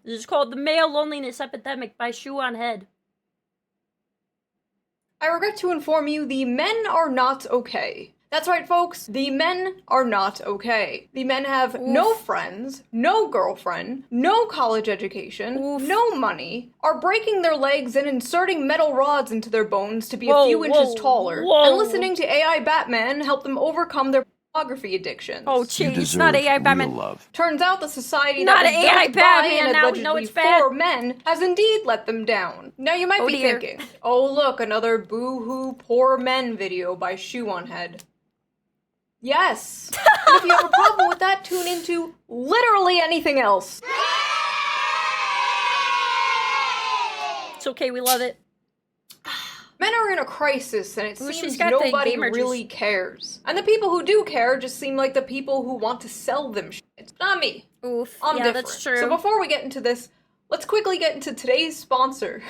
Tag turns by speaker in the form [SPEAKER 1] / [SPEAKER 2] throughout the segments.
[SPEAKER 1] This is called The Male Loneliness Epidemic by Shoe0nHead.
[SPEAKER 2] I regret to inform you, the men are not okay. That's right, folks, the men are not okay. The men have no friends, no girlfriend, no college education, no money, are breaking their legs and inserting metal rods into their bones to be a few inches taller, and listening to AI Batman help them overcome their pornography addictions.
[SPEAKER 1] Oh, jeez, it's not AI Batman.
[SPEAKER 3] Love.
[SPEAKER 2] Turns out the society
[SPEAKER 1] Not
[SPEAKER 2] that was
[SPEAKER 1] AI
[SPEAKER 2] built by
[SPEAKER 1] Batman,
[SPEAKER 2] and
[SPEAKER 1] now we
[SPEAKER 2] allegedly
[SPEAKER 1] know it's bad.
[SPEAKER 2] for men has indeed let them down. Now you might be thinking, oh look, another boo-hoo poor men video by Shoe0nHead. Yes. And if you have a problem with that, tune into literally anything else.
[SPEAKER 1] It's okay, we love it.
[SPEAKER 2] Men are in a crisis, and it seems
[SPEAKER 1] got
[SPEAKER 2] nobody really cares. And the people who do care just seem like the people who want to sell them shit. It's not me.
[SPEAKER 1] Oof.
[SPEAKER 2] I'm
[SPEAKER 1] yeah,
[SPEAKER 2] different.
[SPEAKER 1] That's true.
[SPEAKER 2] So before we get into this, let's quickly get into today's sponsor.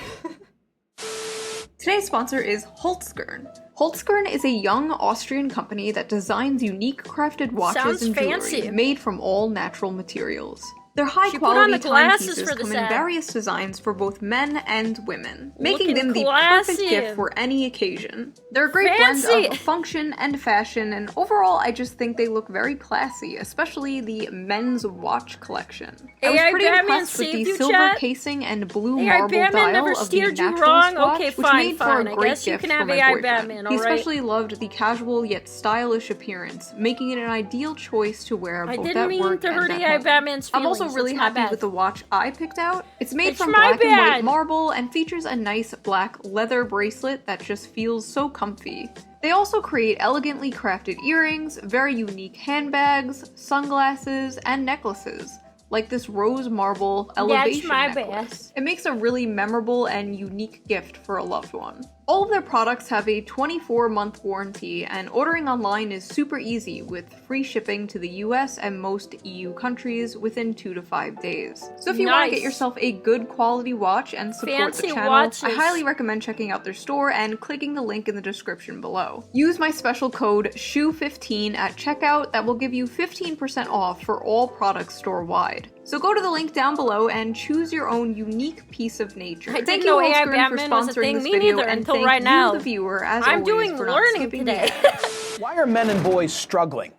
[SPEAKER 2] Today's sponsor is Holzkern. Holzkern is a young Austrian company that designs unique crafted watches and jewelry made from all natural materials. Their high-quality timepieces come in various designs for both men and women, making them the perfect gift for any occasion. They're a great blend of function and fashion, and overall I just think they look very classy, especially the men's watch collection. I was pretty impressed with the silver casing and blue marble dial of the Naturalist watch, which made for a great gift for my boyfriend. He especially loved the casual yet stylish appearance, making it an ideal choice to wear both at work and at home. I'm also really happy with the watch I picked out. It's made from black and white marble and features a nice black leather bracelet that just feels so comfy. They also create elegantly crafted earrings, very unique handbags, sunglasses, and necklaces, like this rose marble elevation necklace. It makes a really memorable and unique gift for a loved one. All of their products have a 24-month warranty, and ordering online is super easy with free shipping to the US and most EU countries within 2 to 5 days. So if you want to get yourself a good quality watch and support the channel, I highly recommend checking out their store and clicking the link in the description below. Use my special code SHOE15 at checkout that will give you 15% off for all products store-wide. So go to the link down below and choose your own unique piece of nature. Thank you, Holzkern, for sponsoring this video, and thank you, the viewer, as always, for not skipping the ads.
[SPEAKER 4] Why are men and boys struggling?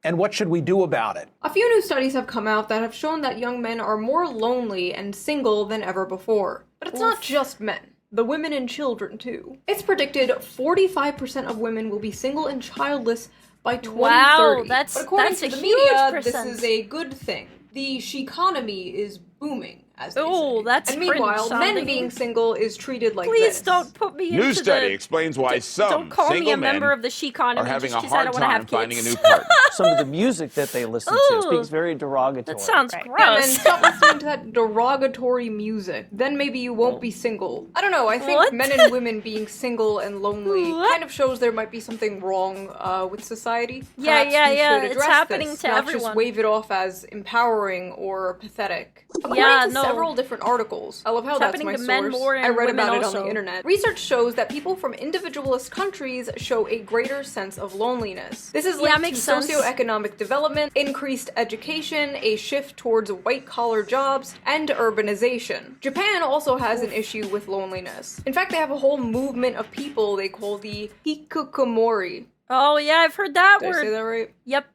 [SPEAKER 4] And what should we do about it?
[SPEAKER 2] A few new studies have come out that have shown that young men are more lonely and single than ever before. But it's not just men. The women and children, too. It's predicted 45% of women will be single and childless by 2030.
[SPEAKER 1] Wow,
[SPEAKER 2] but according to the media, this is a good thing. The she-economy is booming, as they say.
[SPEAKER 1] That's
[SPEAKER 2] and meanwhile, men being single is treated like this.
[SPEAKER 1] Please don't put me into
[SPEAKER 3] New study explains why some
[SPEAKER 1] don't call me a member of the she-economy
[SPEAKER 3] are having a
[SPEAKER 1] just I
[SPEAKER 3] hard
[SPEAKER 1] don't want to have
[SPEAKER 3] time
[SPEAKER 1] kids.
[SPEAKER 3] finding a new partner.
[SPEAKER 5] Some of the music that they listen to speaks very derogatory.
[SPEAKER 1] That sounds gross.
[SPEAKER 2] Yeah, man, stop listening to that derogatory music. Then maybe you won't be single. I don't know, I think men and women being single and lonely kind of shows there might be something wrong with society. Perhaps we should address
[SPEAKER 1] happening
[SPEAKER 2] this,
[SPEAKER 1] to
[SPEAKER 2] not
[SPEAKER 1] everyone.
[SPEAKER 2] just wave it off as empowering or pathetic. According to several different articles, I love how that's my source. I read about it on the internet. Research shows that people from individualist countries show a greater sense of loneliness. This is linked to socioeconomic development, increased education, a shift towards white-collar jobs, and urbanization. Japan also has an issue with loneliness. In fact, they have a whole movement of people they call the hikikomori.
[SPEAKER 1] Oh yeah, I've heard that word.
[SPEAKER 2] Did I say that right?
[SPEAKER 1] Yep.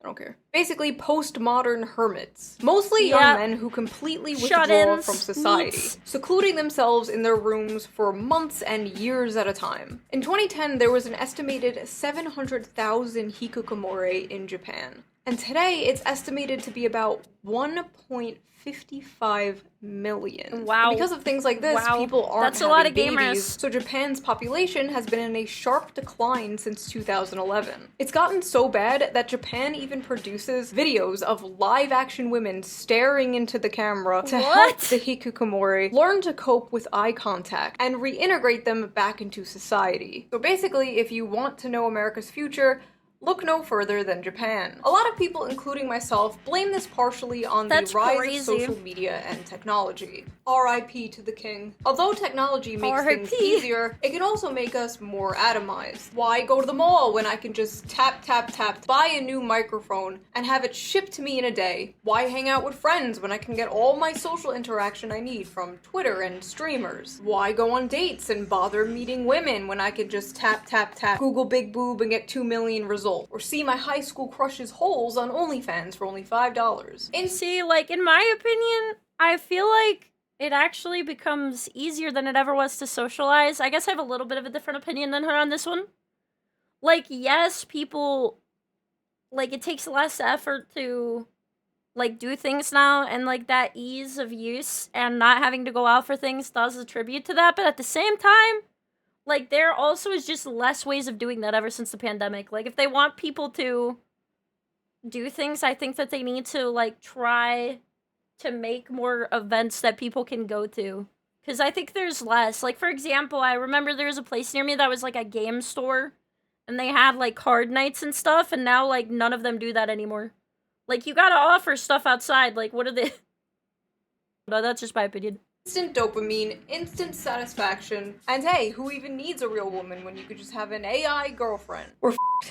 [SPEAKER 2] I don't care. Basically, postmodern hermits. Mostly young men who completely withdraw from society, secluding themselves in their rooms for months and years at a time. In 2010, there was an estimated 700,000 hikikomori in Japan. And today, it's estimated to be about 1.55 million.
[SPEAKER 1] Wow.
[SPEAKER 2] And because of things like this, people aren't having babies, so Japan's population has been in a sharp decline since 2011. It's gotten so bad that Japan even produces videos of live-action women staring into the camera to help the hikikomori learn to cope with eye contact and reintegrate them back into society. So basically, if you want to know America's future, Look no further than Japan. A lot of people, including myself, blame this partially on the rise of social media and technology. R.I.P. to the king. Although technology makes things easier, it can also make us more atomized. Why go to the mall when I can just tap, buy a new microphone, and have it shipped to me in a day? Why hang out with friends when I can get all my social interaction I need from Twitter and streamers? Why go on dates and bother meeting women when I can just tap, Google big boob and get 2 million results? Or see my high school crush's holes on OnlyFans for only $5.
[SPEAKER 1] And see, like, in my opinion, I feel like it actually becomes easier than it ever was to socialize. I guess I have a little bit of a different opinion than her on this one. Like, yes, people, like, it takes less effort to, like, do things now, and, like, that ease of use and not having to go out for things does attribute to that, but at the same time, like, there also is just less ways of doing that ever since the pandemic. Like, if they want people to do things, I think that they need to, like, try to make more events that people can go to. Because I think there's less. Like, for example, I remember there was a place near me that was, like, a game store. And they had, like, card nights and stuff. And now, like, none of them do that anymore. Like, you gotta offer stuff outside. Like, what are they... No, that's just my opinion.
[SPEAKER 2] Instant dopamine, instant satisfaction, and hey, who even needs a real woman when you could just have an AI girlfriend? We're f***ed.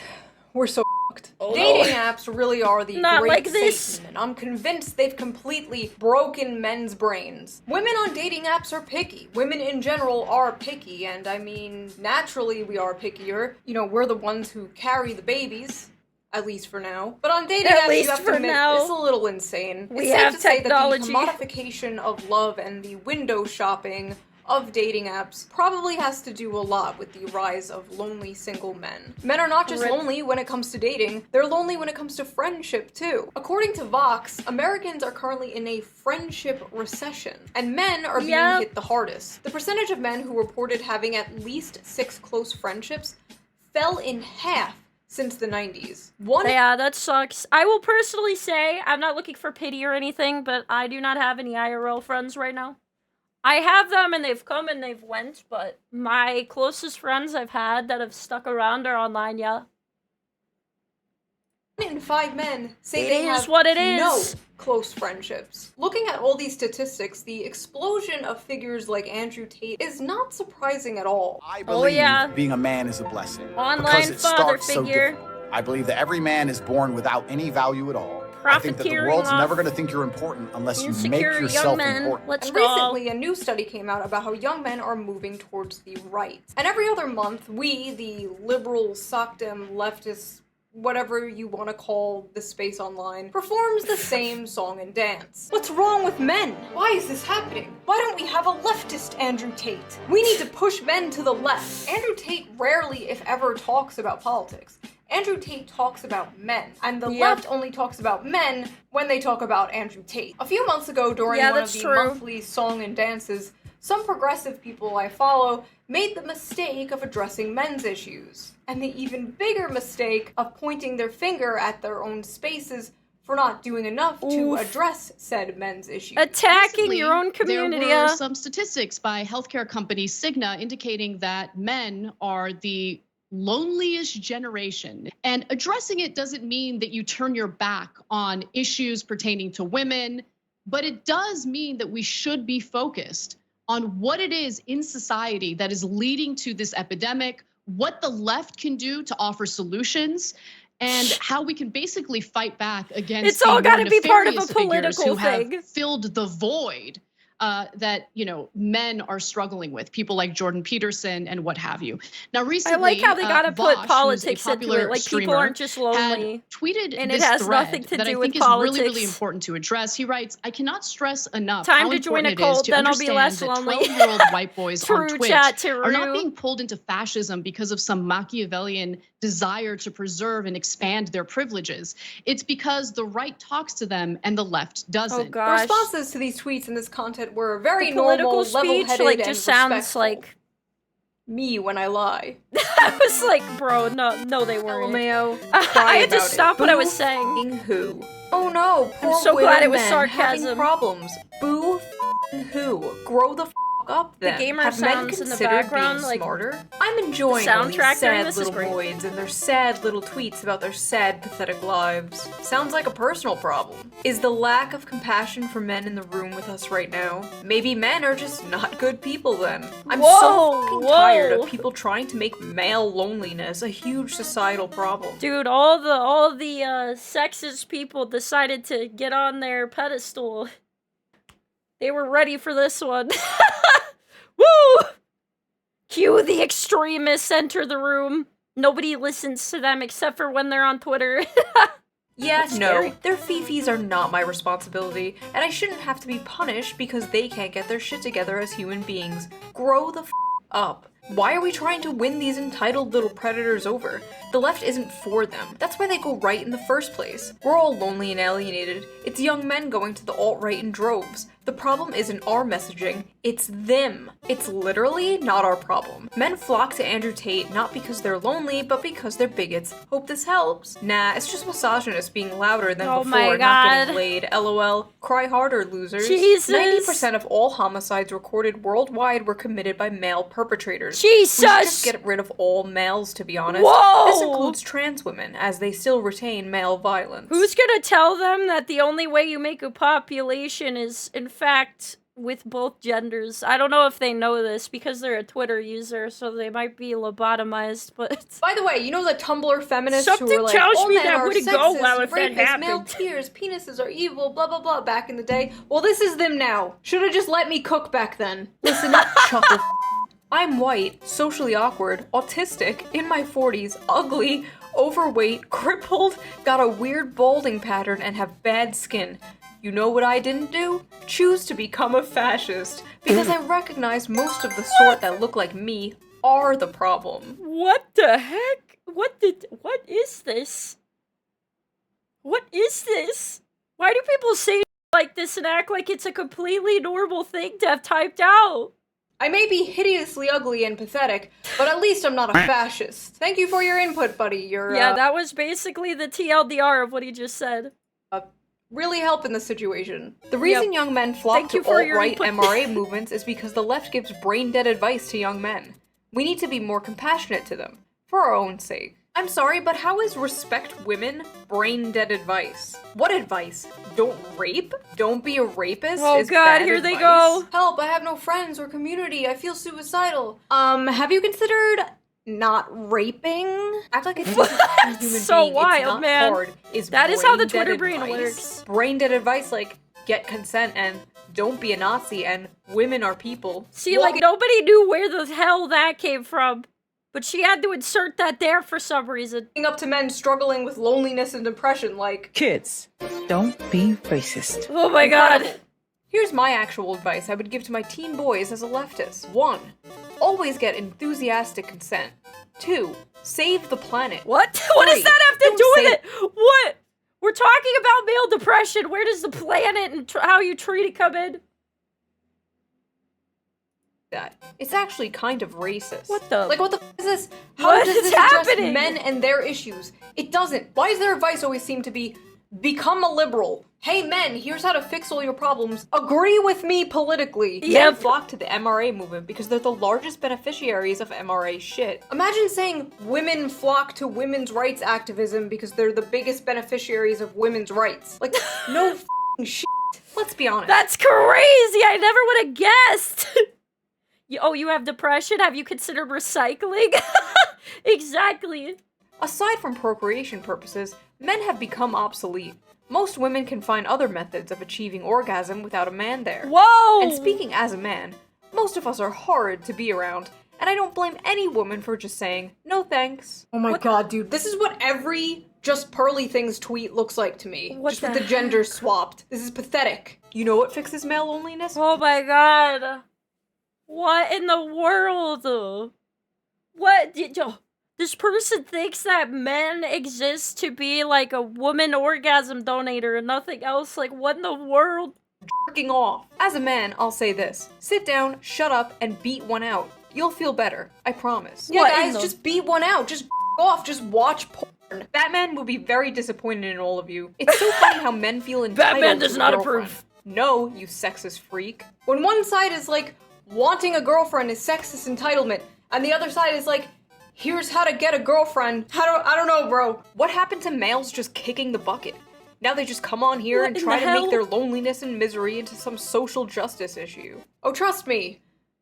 [SPEAKER 2] We're so f***ed. Dating apps really are the great Satan, and I'm convinced they've completely broken men's brains. Women on dating apps are picky. Women in general are picky, and I mean, naturally we are pickier. You know, we're the ones who carry the babies. At least for now. But on dating apps, you have to admit, it's a little insane. It's safe to say that the commodification of love and the window shopping of dating apps probably has to do a lot with the rise of lonely single men. Men are not just lonely when it comes to dating, they're lonely when it comes to friendship too. According to Vox, Americans are currently in a friendship recession, and men are being hit the hardest. The percentage of men who reported having at least 6 close friendships fell in half since the 90s.
[SPEAKER 1] Yeah, that sucks. I will personally say, I'm not looking for pity or anything, but I do not have any IRL friends right now. I have them, and they've come and they've went, but my closest friends I've had that have stuck around are online, yeah.
[SPEAKER 2] 1 in 5 men say they have no close friendships. Looking at all these statistics, the explosion of figures like Andrew Tate is not surprising at all.
[SPEAKER 6] I believe being a man is a blessing.
[SPEAKER 1] Online father figure.
[SPEAKER 6] I believe that every man is born without any value at all. I think that the world's never going to think you're important unless you make yourself important.
[SPEAKER 2] And recently, a new study came out about how young men are moving towards the right. And every other month, we, the liberal, sockdem, leftist, whatever you want to call the space online, performs the same song and dance. What's wrong with men? Why is this happening? Why don't we have a leftist Andrew Tate? We need to push men to the left. Andrew Tate rarely, if ever, talks about politics. Andrew Tate talks about men, and the left only talks about men when they talk about Andrew Tate. A few months ago, during one of the monthly song and dances, some progressive people I follow made the mistake of addressing men's issues, and the even bigger mistake of pointing their finger at their own spaces for not doing enough to address said men's issues.
[SPEAKER 1] Attacking your own community.
[SPEAKER 7] There were some statistics by healthcare company Cigna indicating that men are the loneliest generation. And addressing it doesn't mean that you turn your back on issues pertaining to women, but it does mean that we should be focused on what it is in society that is leading to this epidemic, what the left can do to offer solutions, and how we can basically fight back against
[SPEAKER 1] it's all got to be part of a political thing.
[SPEAKER 7] Have filled the void that, you know, men are struggling with, people like Jordan Peterson and what have you. Now, recently,
[SPEAKER 1] I like how they gotta put
[SPEAKER 7] Vosh,
[SPEAKER 1] politics into it. Like, people aren't just lonely.
[SPEAKER 7] Tweeted
[SPEAKER 1] and
[SPEAKER 7] this
[SPEAKER 1] it has
[SPEAKER 7] thread
[SPEAKER 1] nothing to
[SPEAKER 7] that
[SPEAKER 1] do
[SPEAKER 7] I
[SPEAKER 1] with
[SPEAKER 7] think
[SPEAKER 1] politics.
[SPEAKER 7] is really, really important to address. He writes, "I cannot stress enough
[SPEAKER 1] Time
[SPEAKER 7] how
[SPEAKER 1] to join
[SPEAKER 7] important
[SPEAKER 1] a
[SPEAKER 7] it is
[SPEAKER 1] cult,
[SPEAKER 7] to
[SPEAKER 1] then I'll be
[SPEAKER 7] understand
[SPEAKER 1] less
[SPEAKER 7] that
[SPEAKER 1] lonely."
[SPEAKER 7] 12-year-old white boys on
[SPEAKER 1] True
[SPEAKER 7] Twitch
[SPEAKER 1] chat,
[SPEAKER 7] are not being pulled into fascism because of some Machiavellian desire to preserve and expand their privileges. It's because the right talks to them and the left doesn't."
[SPEAKER 1] Oh gosh.
[SPEAKER 2] The responses to these tweets and this content were very
[SPEAKER 1] political
[SPEAKER 2] normal,
[SPEAKER 1] speech,
[SPEAKER 2] level-headed,
[SPEAKER 1] like,
[SPEAKER 2] and
[SPEAKER 1] just sounds
[SPEAKER 2] respectful.
[SPEAKER 1] like
[SPEAKER 2] me when I lie.
[SPEAKER 1] I was like, bro, no, they weren't.
[SPEAKER 2] LMAO,
[SPEAKER 1] I had to stop what I was saying.
[SPEAKER 2] Who? Oh no, poor
[SPEAKER 1] I'm so glad it was
[SPEAKER 2] men
[SPEAKER 1] sarcasm.
[SPEAKER 2] having problems. Boo who? Grow the up then.
[SPEAKER 1] The gamer
[SPEAKER 2] Have men
[SPEAKER 1] sounds in the
[SPEAKER 2] considered
[SPEAKER 1] background,
[SPEAKER 2] being
[SPEAKER 1] like,
[SPEAKER 2] smarter? I'm enjoying
[SPEAKER 1] the
[SPEAKER 2] all these
[SPEAKER 1] soundtrack during
[SPEAKER 2] sad
[SPEAKER 1] this is
[SPEAKER 2] little
[SPEAKER 1] great.
[SPEAKER 2] voids and their sad little tweets about their sad, pathetic lives. Sounds like a personal problem. Is the lack of compassion for men in the room with us right now? Maybe men are just not good people then. I'm so fucking tired of people trying to make male loneliness a huge societal problem.
[SPEAKER 1] Dude, all the sexist people decided to get on their pedestal. They were ready for this one. Woo! Cue the extremists enter the room. Nobody listens to them except for when they're on Twitter.
[SPEAKER 2] Yeah, no, their fifis are not my responsibility, and I shouldn't have to be punished because they can't get their shit together as human beings. Grow the f up. Why are we trying to win these entitled little predators over? The left isn't for them. That's why they go right in the first place. We're all lonely and alienated. It's young men going to the alt-right in droves. The problem isn't our messaging, it's them. It's literally not our problem. Men flock to Andrew Tate not because they're lonely, but because they're bigots. Hope this helps. Nah, it's just misogynists being louder than before, not getting laid. LOL. Cry harder, losers.
[SPEAKER 1] Jesus.
[SPEAKER 2] 90% of all homicides recorded worldwide were committed by male perpetrators.
[SPEAKER 1] Jesus!
[SPEAKER 2] We should just get rid of all males, to be honest.
[SPEAKER 1] Whoa!
[SPEAKER 2] This includes trans women, as they still retain male violence.
[SPEAKER 1] Who's gonna tell them that the only way you make a population is, in fact, with both genders? I don't know if they know this because they're a Twitter user, so they might be lobotomized, but...
[SPEAKER 2] By the way, you know the Tumblr feminists
[SPEAKER 1] Something
[SPEAKER 2] who were like,
[SPEAKER 1] tells
[SPEAKER 2] all
[SPEAKER 1] me
[SPEAKER 2] men
[SPEAKER 1] that
[SPEAKER 2] are
[SPEAKER 1] wouldn't
[SPEAKER 2] sexist,
[SPEAKER 1] go well if that
[SPEAKER 2] rapists,
[SPEAKER 1] happened.
[SPEAKER 2] male tears, penises are evil, blah blah blah, back in the day? Well, this is them now. Should've just let me cook back then. Listen, chuckle. I'm white, socially awkward, autistic, in my 40s, ugly, overweight, crippled, got a weird balding pattern, and have bad skin. You know what I didn't do? Choose to become a fascist. Because I recognize most of the sort that look like me are the problem.
[SPEAKER 1] What the heck? What is this? What is this? Why do people say like this and act like it's a completely normal thing to have typed out?
[SPEAKER 2] I may be hideously ugly and pathetic, but at least I'm not a fascist. Thank you for your input, buddy. You're,
[SPEAKER 1] yeah, that was basically the TLDR of what he just said.
[SPEAKER 2] Really helping the situation. The reason young men flock to alt-right MRA movements is because the left gives brain-dead advice to young men. We need to be more compassionate to them, for our own sake. I'm sorry, but how is respect women brain-dead advice? What advice? Don't rape? Don't be a rapist?
[SPEAKER 1] Oh god, here they go.
[SPEAKER 2] Help, I have no friends or community, I feel suicidal. Have you considered not raping? Act like it's a human
[SPEAKER 1] so
[SPEAKER 2] being.
[SPEAKER 1] wild,
[SPEAKER 2] it's not
[SPEAKER 1] man.
[SPEAKER 2] Hard.
[SPEAKER 1] That is how the Twitter brain works.
[SPEAKER 2] Brain-dead advice like, get consent and don't be a Nazi and women are people.
[SPEAKER 1] See, like, nobody knew where the hell that came from. But she had to insert that there for some reason.
[SPEAKER 2] Up to men struggling with loneliness and depression, like...
[SPEAKER 8] Kids, don't be racist.
[SPEAKER 1] Oh my god.
[SPEAKER 2] Here's my actual advice I would give to my teen boys as a leftist. 1. Always get enthusiastic consent. 2. Save the planet.
[SPEAKER 1] What?
[SPEAKER 2] 3,
[SPEAKER 1] what does that have to do with it? What? We're talking about male depression. Where does the planet and how you treat it come in?
[SPEAKER 2] That. It's actually kind of racist.
[SPEAKER 1] What the?
[SPEAKER 2] Like, what the f is this? How
[SPEAKER 1] What
[SPEAKER 2] does
[SPEAKER 1] is
[SPEAKER 2] this
[SPEAKER 1] happening?
[SPEAKER 2] address men and their issues? It doesn't. Why does their advice always seem to be, become a liberal? Hey men, here's how to fix all your problems. Agree with me politically. Men flock to the MRA movement because they're the largest beneficiaries of MRA shit. Imagine saying women flock to women's rights activism because they're the biggest beneficiaries of women's rights. Like, no f***ing shit. Let's be honest.
[SPEAKER 1] That's crazy! I never would have guessed! Oh, you have depression? Have you considered recycling? Exactly.
[SPEAKER 2] Aside from procreation purposes, men have become obsolete. Most women can find other methods of achieving orgasm without a man there.
[SPEAKER 1] Whoa!
[SPEAKER 2] And speaking as a man, most of us are horrid to be around, and I don't blame any woman for just saying, no thanks. Oh my god, dude, this is what every Just Pearly Things tweet looks like to me. Just with the genders swapped. This is pathetic. You know what fixes male loneliness?
[SPEAKER 1] Oh my god. What in the world? What did this person thinks that men exist to be like a woman orgasm donator and nothing else? Like, what in the world?
[SPEAKER 2] Jerking off. As a man, I'll say this. Sit down, shut up, and beat one out. You'll feel better. I promise. Yeah, guys, just beat one out. Just off. Just watch porn. Batman will be very disappointed in all of you. It's so funny how men feel entitled
[SPEAKER 1] Batman does
[SPEAKER 2] to
[SPEAKER 1] not
[SPEAKER 2] a girlfriend.
[SPEAKER 1] approve.
[SPEAKER 2] No, you sexist freak. When one side is like, wanting a girlfriend is sexist entitlement, and the other side is like, here's how to get a girlfriend. I don't know, bro. What happened to males just kicking the bucket? Now they just come on here and try to make their loneliness and misery into some social justice issue. Oh, trust me,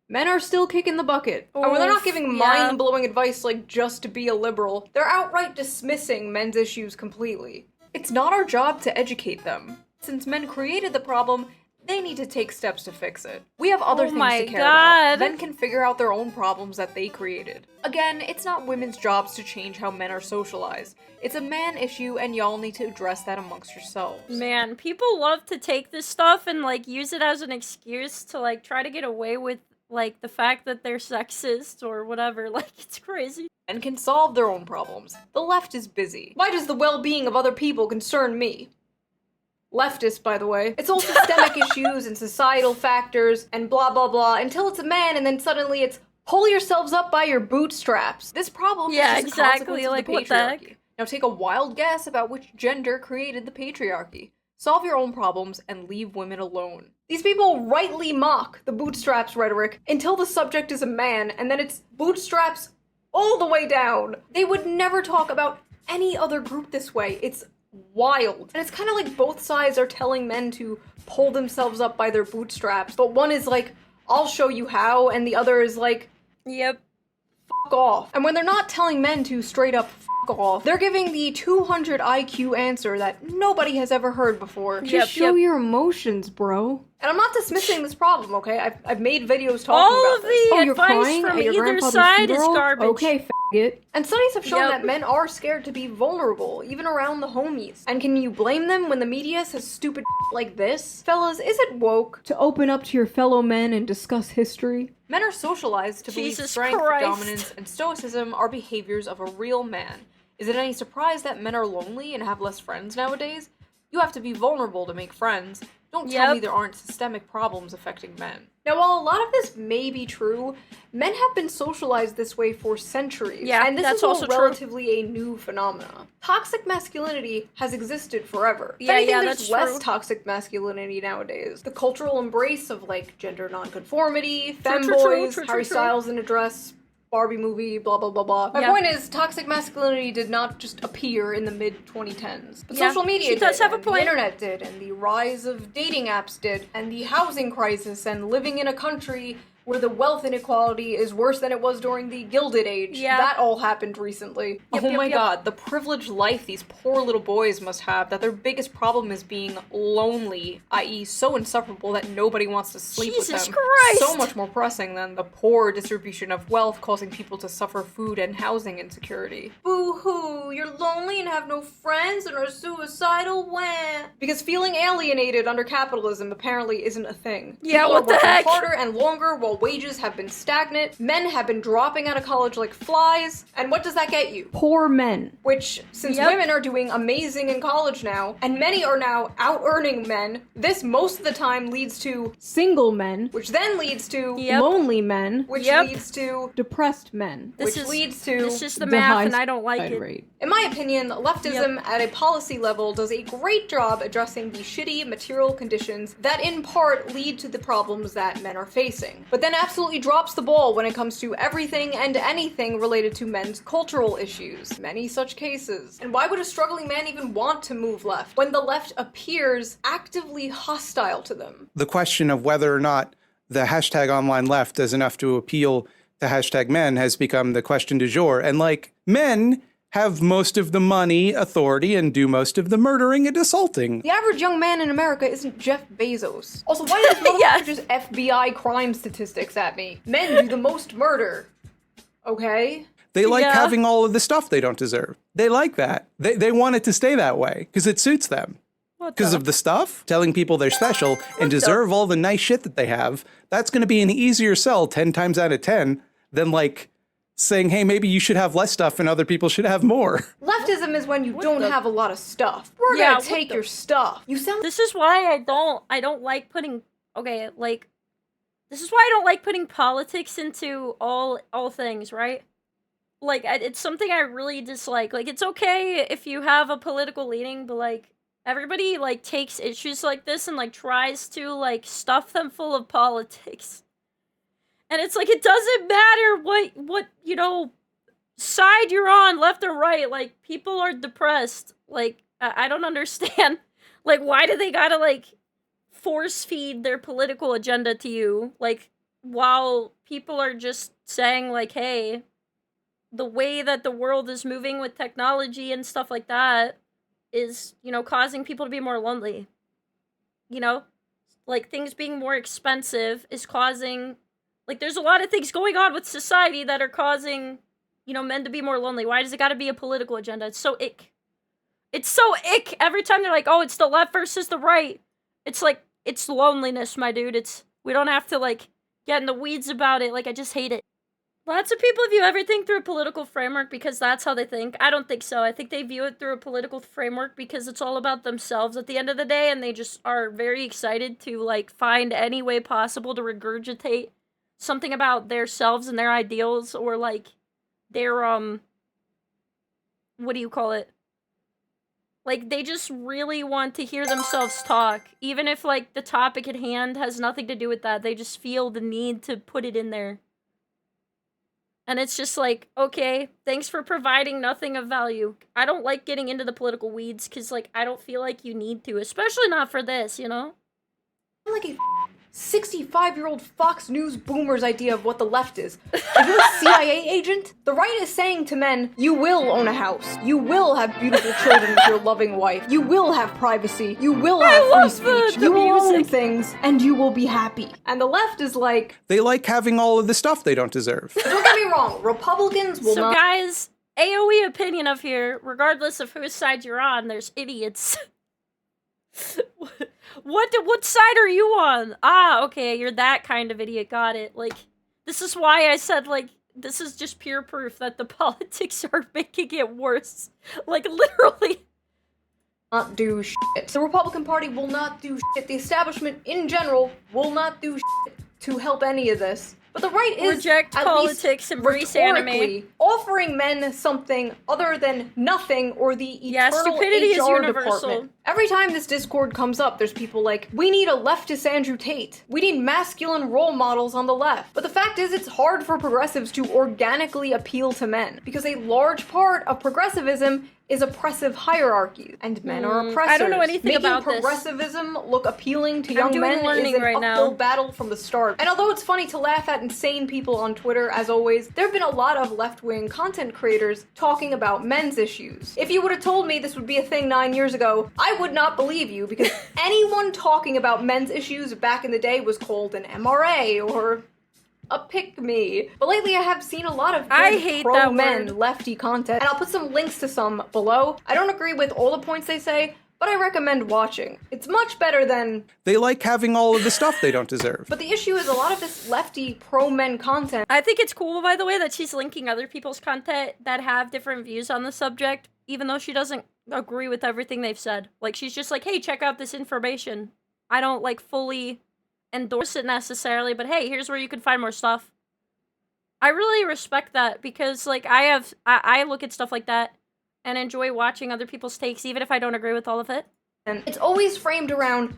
[SPEAKER 2] men are still kicking the bucket. And when they're not giving mind-blowing advice like just to be a liberal, they're outright dismissing men's issues completely. It's not our job to educate them. Since men created the problem, they need to take steps to fix it. We have other things to care about. Men can figure out their own problems that they created. Again, it's not women's jobs to change how men are socialized. It's a man issue, and y'all need to address that amongst yourselves.
[SPEAKER 1] Man, people love to take this stuff and, like, use it as an excuse to, like, try to get away with, like, the fact that they're sexist or whatever. Like, it's crazy.
[SPEAKER 2] Men can solve their own problems. The left is busy. Why does the well-being of other people concern me? Leftist, by the way. It's all systemic issues and societal factors and blah blah blah until it's a man and then suddenly it's pull yourselves up by your bootstraps. This problem is just a consequence of the patriarchy. Now take a wild guess about which gender created the patriarchy. Solve your own problems and leave women alone. These people rightly mock the bootstraps rhetoric until the subject is a man and then it's bootstraps all the way down. They would never talk about any other group this way. It's wild. And it's kind of like both sides are telling men to pull themselves up by their bootstraps, but one is like, I'll show you how, and the other is like,
[SPEAKER 1] yep,
[SPEAKER 2] fuck off. And when they're not telling men to straight up fuck off, they're giving the 200 IQ answer that nobody has ever heard before. Just show your emotions, bro. And I'm not dismissing this problem, okay? I've made videos talking about this.
[SPEAKER 1] All of the advice from either side is garbage.
[SPEAKER 2] Okay, faggot. And studies have shown that men are scared to be vulnerable, even around the homies. And can you blame them when the media says stupid like this? Fellas, is it woke to open up to your fellow men and discuss history? Men are socialized to believe strength, dominance, and stoicism are behaviors of a real man. Is it any surprise that men are lonely and have less friends nowadays? You have to be vulnerable to make friends. Don't tell me there aren't systemic problems affecting men. Now, while a lot of this may be true, men have been socialized this way for centuries.
[SPEAKER 1] Yeah,
[SPEAKER 2] and this
[SPEAKER 1] that's
[SPEAKER 2] is
[SPEAKER 1] also
[SPEAKER 2] relatively a new phenomenon. Toxic masculinity has existed forever.
[SPEAKER 1] Yeah,
[SPEAKER 2] there's
[SPEAKER 1] that's
[SPEAKER 2] less
[SPEAKER 1] true.
[SPEAKER 2] Toxic masculinity nowadays. The cultural embrace of, like, gender nonconformity, femboys, Harry Styles in a dress, Barbie movie, blah blah blah blah. My point is, toxic masculinity did not just appear in the mid-2010s. But social media did, the internet did, and the rise of dating apps did, and the housing crisis, and living in a country where the wealth inequality is worse than it was during the Gilded Age. That all happened recently. Oh my god, the privileged life these poor little boys must have, that their biggest problem is being lonely, i.e. so insufferable that nobody wants to sleep with them.
[SPEAKER 1] Jesus Christ!
[SPEAKER 2] So much more pressing than the poor distribution of wealth causing people to suffer food and housing insecurity. Boo-hoo, you're lonely and have no friends and are suicidal, wah. Because feeling alienated under capitalism apparently isn't a thing.
[SPEAKER 1] Yeah,
[SPEAKER 2] People
[SPEAKER 1] what the heck?
[SPEAKER 2] are working harder and longer while wages have been stagnant, men have been dropping out of college like flies, and what does that get you? Poor men. Which, since women are doing amazing in college now, and many are now out-earning men, this most of the time leads to single men, which then leads to lonely men, which leads to depressed men, which leads to
[SPEAKER 1] this is the math, and I don't like it.
[SPEAKER 2] Rate. In my opinion, leftism at a policy level does a great job addressing the shitty material conditions that in part lead to the problems that men are facing, but then absolutely drops the ball when it comes to everything and anything related to men's cultural issues. Many such cases. And why would a struggling man even want to move left when the left appears actively hostile to them?
[SPEAKER 9] The question of whether or not the hashtag online left does enough to appeal to hashtag men has become the question du jour. And like, men have most of the money, authority, and do most of the murdering and assaulting.
[SPEAKER 2] The average young man in America isn't Jeff Bezos. Also, why does motherfucker just FBI crime statistics at me? Men do the most murder. Okay?
[SPEAKER 9] They like having all of the stuff they don't deserve. They like that. They want it to stay that way, because it suits them. Because of the stuff, telling people they're special and deserve all the nice shit that they have, that's going to be an easier sell 10 times out of 10 than, like, saying, hey, maybe you should have less stuff and other people should have more.
[SPEAKER 2] Leftism is when you don't have a lot of stuff. We're gonna take your stuff. You sound—
[SPEAKER 1] This is why I don't like putting, this is why I don't like putting politics into all things, right? Like, it's something I really dislike. Like, it's okay if you have a political leaning, but, like, everybody, like, takes issues like this and, like, tries to, like, stuff them full of politics. And it's like, it doesn't matter what, you know, side you're on, left or right. Like, people are depressed. Like, I don't understand. Like, why do they gotta, like, force feed their political agenda to you? Like, while people are just saying, like, hey, the way that the world is moving with technology and stuff like that is, you know, causing people to be more lonely. You know? Like, things being more expensive is causing... Like, there's a lot of things going on with society that are causing, you know, men to be more lonely. Why does it gotta be a political agenda? It's so ick. It's so ick. Every time they're like, oh, it's the left versus the right. It's like, it's loneliness, my dude. We don't have to, like, get in the weeds about it. Like, I just hate it. Lots of people view everything through a political framework because that's how they think. I don't think so. I think they view it through a political framework because it's all about themselves at the end of the day, and they just are very excited to, like, find any way possible to regurgitate something about themselves and their ideals, or, like, their, what do you call it? Like, they just really want to hear themselves talk. Even if, like, the topic at hand has nothing to do with that, they just feel the need to put it in there. And it's just like, okay, thanks for providing nothing of value. I don't like getting into the political weeds, because, like, I don't feel like you need to, especially not for this, you know?
[SPEAKER 2] I'm like a 65-year-old Fox News boomer's idea of what the left is. Are you a CIA agent? The right is saying to men, you will own a house. You will have beautiful children with your loving wife. You will have privacy. You will have free speech. You will own things, and you will be happy. And the left is like...
[SPEAKER 9] They like having all of the stuff they don't deserve.
[SPEAKER 2] Don't get me wrong, Republicans will not...
[SPEAKER 1] So guys, AOE opinion of here, regardless of whose side you're on, there's idiots. What side are you on? Ah, okay, you're that kind of idiot, got it. Like, this is why I said, like, this is just pure proof that the politics are making it worse. Like, literally.
[SPEAKER 2] Not do shit. The Republican Party will not do shit. The establishment in general will not do shit to help any of this. But the right is
[SPEAKER 1] reject politics, embrace anime,
[SPEAKER 2] offering men something other than nothing or the eternal
[SPEAKER 1] stupidity
[SPEAKER 2] HR
[SPEAKER 1] is universal.
[SPEAKER 2] department. Every time this Discord comes up, there's people like, we need a leftist Andrew Tate. We need masculine role models on the left. But the fact is, it's hard for progressives to organically appeal to men, because a large part of progressivism is oppressive hierarchies, and men are oppressors.
[SPEAKER 1] I don't know anything about
[SPEAKER 2] this. Making progressivism look appealing to young men is an uphill battle from the start. And although it's funny to laugh at insane people on Twitter, as always, there have been a lot of left-wing content creators talking about men's issues. If you would have told me this would be a thing 9 years ago, I would not believe you, because anyone talking about men's issues back in the day was called an MRA or a pick-me. But lately I have seen a lot of pro-men lefty content, and I'll put some links to some below. I don't agree with all the points they say, but I recommend watching. It's much better than...
[SPEAKER 9] They like having all of the stuff they don't deserve.
[SPEAKER 2] But the issue is a lot of this lefty pro-men content.
[SPEAKER 1] I think it's cool, by the way, that she's linking other people's content that have different views on the subject, even though she doesn't agree with everything they've said. Like, she's just like, hey, check out this information. I don't, like, fully endorse it necessarily, but hey, here's where you can find more stuff. I really respect that, because, like, I look at stuff like that and enjoy watching other people's takes, even if I don't agree with all of it.
[SPEAKER 2] And it's always framed around,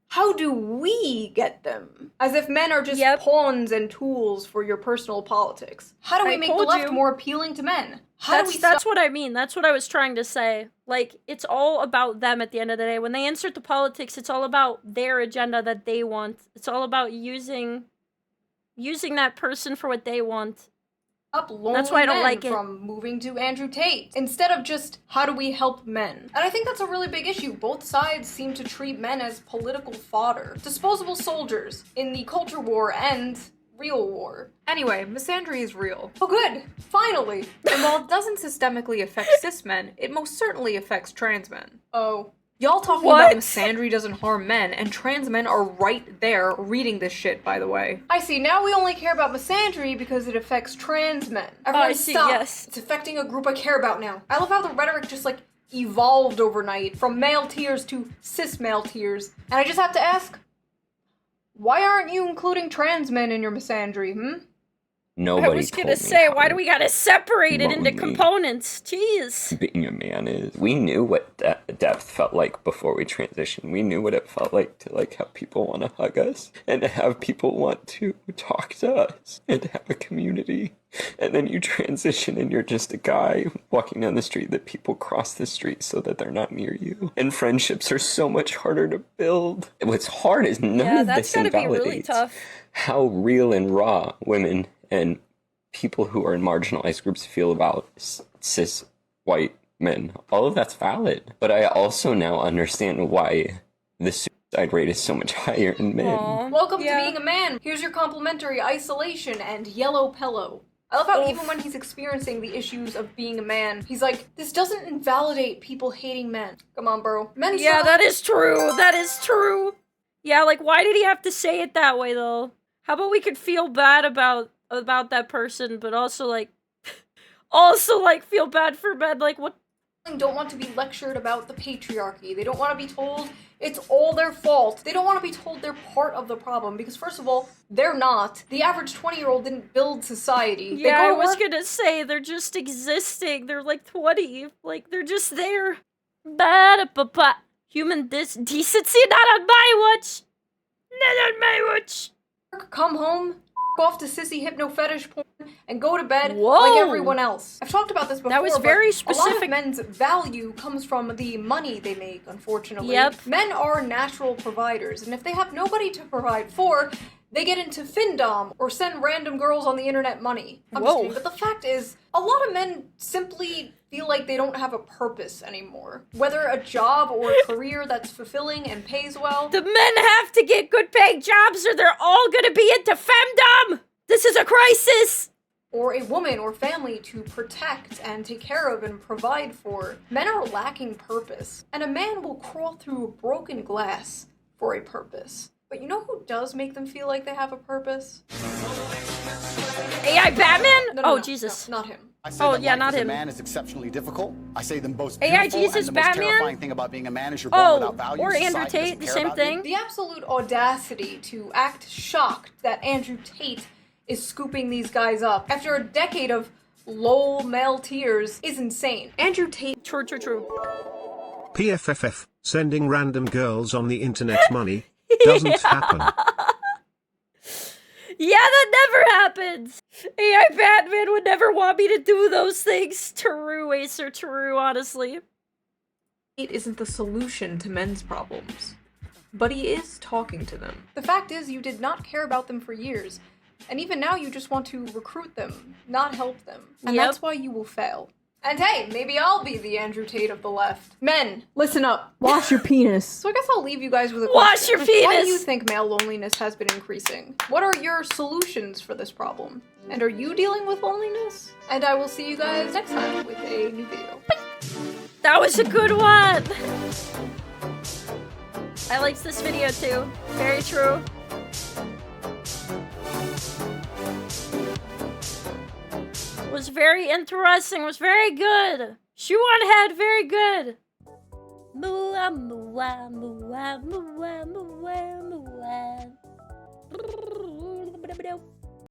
[SPEAKER 2] how do we get them? As if men are just pawns and tools for your personal politics. How do we make the left more appealing to men?
[SPEAKER 1] That's what I mean. That's what I was trying to say. Like, it's all about them at the end of the day. When they insert the politics, it's all about their agenda that they want. It's all about using that person for what they want.
[SPEAKER 2] That's why I don't like it. From moving to Andrew Tate, instead of just, how do we help men? And I think that's a really big issue. Both sides seem to treat men as political fodder. Disposable soldiers in the culture war and real war. Anyway, misandry is real. Oh good, finally! And while it doesn't systemically affect cis men, it most certainly affects trans men. Oh. Y'all talking about misandry doesn't harm men, and trans men are right there reading this shit, by the way. I see, now we only care about misandry because it affects trans men. Everyone stop. Yes. It's affecting a group I care about now. I love how the rhetoric just, like, evolved overnight, from male tears to cis male tears. And I just have to ask, why aren't you including trans men in your misandry,
[SPEAKER 10] Nobody
[SPEAKER 1] I was gonna say, why do we gotta separate it into components? Jeez.
[SPEAKER 10] Being a man is. We knew what depth felt like before we transitioned. We knew what it felt like to like have people want to hug us and to have people want to talk to us and to have a community. And then you transition and you're just a guy walking down the street that people cross the street so that they're not near you. And friendships are so much harder to build. What's hard is none of this invalidates how real and raw women and people who are in marginalized groups feel about cis white men. All of that's valid. But I also now understand why the suicide rate is so much higher in men.
[SPEAKER 1] Aww.
[SPEAKER 2] Welcome to being a man. Here's your complimentary isolation and yellow pillow. I love how even when he's experiencing the issues of being a man, he's like, this doesn't invalidate people hating men. Come on, bro. Men
[SPEAKER 1] that is true. That is true. Yeah, like, why did he have to say it that way, though? How about we could feel bad about that person, but also, like, feel bad for men, like, what?
[SPEAKER 2] Don't want to be lectured about the patriarchy. They don't want to be told it's all their fault. They don't want to be told they're part of the problem, because first of all, they're not. The average 20-year-old didn't build society.
[SPEAKER 1] Yeah, I was gonna say, they're just existing. They're like 20. Like, they're just there. Ba-da-ba-ba. Human decency, not on my watch. Not on my watch.
[SPEAKER 2] Come home, off to sissy hypno fetish porn, and go to bed like everyone else. I've talked about this before.
[SPEAKER 1] That was very specific.
[SPEAKER 2] A lot of men's value comes from the money they make, unfortunately.
[SPEAKER 1] Yep.
[SPEAKER 2] Men are natural providers, and if they have nobody to provide for, they get into findom or send random girls on the internet money. I'm just kidding, but the fact is, a lot of men simply feel like they don't have a purpose anymore. Whether a job or a career that's fulfilling and pays well.
[SPEAKER 1] The men have to get good paying jobs or they're all gonna be into femdom! This is a crisis!
[SPEAKER 2] Or a woman or family to protect and take care of and provide for. Men are lacking purpose, and a man will crawl through broken glass for a purpose. But you know who does make them feel like they have a purpose?
[SPEAKER 1] AI Batman?
[SPEAKER 2] No,
[SPEAKER 1] Jesus.
[SPEAKER 2] No, not him.
[SPEAKER 6] I say that life
[SPEAKER 1] not
[SPEAKER 6] as a
[SPEAKER 1] him.
[SPEAKER 6] man is exceptionally difficult. I say the most
[SPEAKER 1] AI
[SPEAKER 6] beautiful
[SPEAKER 1] Jesus
[SPEAKER 6] and the most
[SPEAKER 1] Batman?
[SPEAKER 6] terrifying thing about being a man is you're born without values.
[SPEAKER 1] Or Andrew
[SPEAKER 6] Society
[SPEAKER 1] Tate,
[SPEAKER 6] doesn't
[SPEAKER 1] the
[SPEAKER 6] care
[SPEAKER 1] same
[SPEAKER 6] about you.
[SPEAKER 1] thing.
[SPEAKER 2] The absolute audacity to act shocked that Andrew Tate is scooping these guys up after a decade of lol male tears is insane. Andrew Tate.
[SPEAKER 1] True.
[SPEAKER 11] PFFF, sending random girls on the internet money doesn't happen.
[SPEAKER 1] Yeah, that never happens. AI Batman would never want me to do those things. True, Acer, true, honestly.
[SPEAKER 2] It isn't the solution to men's problems, but he is talking to them. The fact is, you did not care about them for years, and even now you just want to recruit them, not help them. And that's why you will fail. And hey, maybe I'll be the Andrew Tate of the left. Men, listen up. Wash your penis. So I guess I'll leave you guys with a question.
[SPEAKER 1] Wash your penis!
[SPEAKER 2] Why do you think male loneliness has been increasing? What are your solutions for this problem? And are you dealing with loneliness? And I will see you guys next time with a new video.
[SPEAKER 1] That was a good one! I liked this video too. Very true. Was very interesting, was very good. Shoe0nHead, very good. Mooah, mooah, mooah, mooah, mooah, mooah.